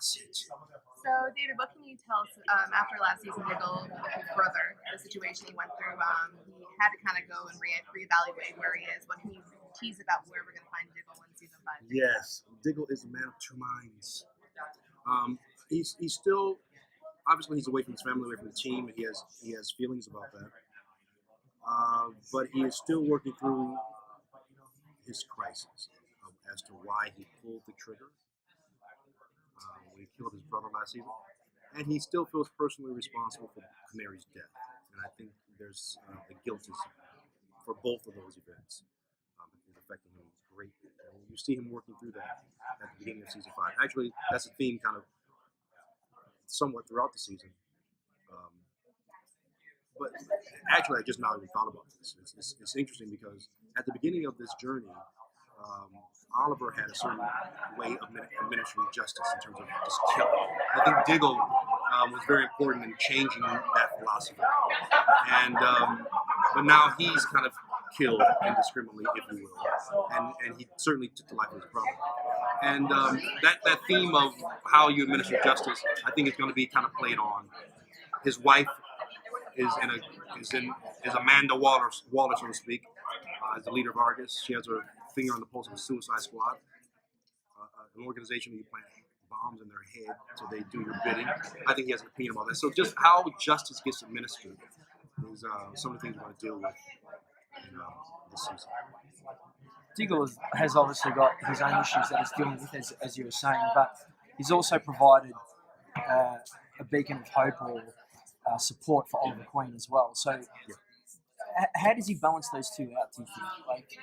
sausage. So, David, what can you tell us after last season, Diggle, with his brother, the situation he went through? He had to kind of go and reevaluate where he is. What can you tease about where we're going to find Diggle in season 5? Yes, Diggle is a man of two minds. He's still, obviously he's away from his family, away from the team, and he has feelings about that. But he is still working through his crisis as to why he pulled the trigger when he killed his brother last season. And he still feels personally responsible for Canary's death. And I think there's the guilt is for both of those events is affecting him greatly. And you see him working through that at the beginning of season 5. Actually, that's a theme kind of somewhat throughout the season. But actually, I just now even thought about this. It's interesting because at the beginning of this journey, Oliver had a certain way of administering justice in terms of just killing. I think Diggle was very important in changing that philosophy. And but now he's kind of killed indiscriminately, if you will, and he certainly took the life of his brother. And that theme of how you administer justice, I think, is going to be kind of played on. His wife is Amanda Waller, so to speak, as the leader of Argus. She has her finger on the pulse of the Suicide Squad, an organization where you plant bombs in their head so they do your bidding. I think he has an opinion about that. So just how justice gets administered is some of the things we're going to deal with in this season. Diggle has obviously got his own issues that he's dealing with, as you were saying, but he's also provided a beacon of hope or support for Oliver Queen as well. So, how does he balance those two out, do you think? Like,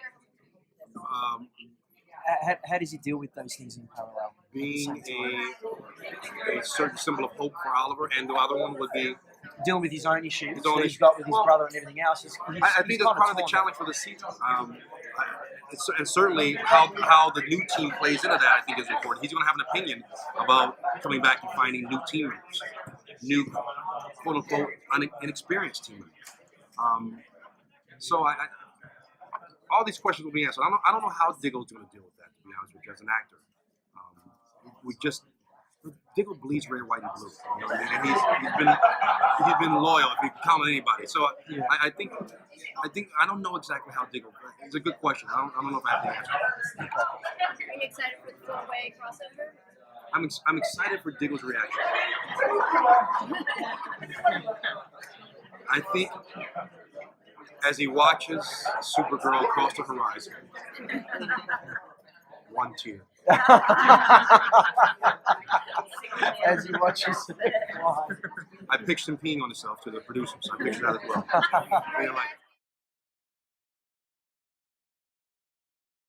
how does he deal with those things in parallel? Being a certain symbol of hope for Oliver, and the other one would be dealing with his own issues that he's got with his brother and everything else. I think that's part of the challenge for the season. And certainly how the new team plays into that, I think, is important. He's going to have an opinion about coming back and finding new team members, new quote-unquote inexperienced team members. So all these questions will be answered. I don't know how Diggle's going to deal with that, to be honest with you, as an actor. Diggle bleeds red, white, and blue. You know what I mean? And he's been loyal if you count on anybody. So yeah. I think I don't know exactly how Diggle. It's a good question. I don't know if I have the answer. Are you excited for the four-way crossover? I'm excited for Diggle's reaction. I think as he watches Supergirl cross the horizon, one tear. As he watches it. I pitched him peeing on himself to the producers. I pitched that as well. Being like,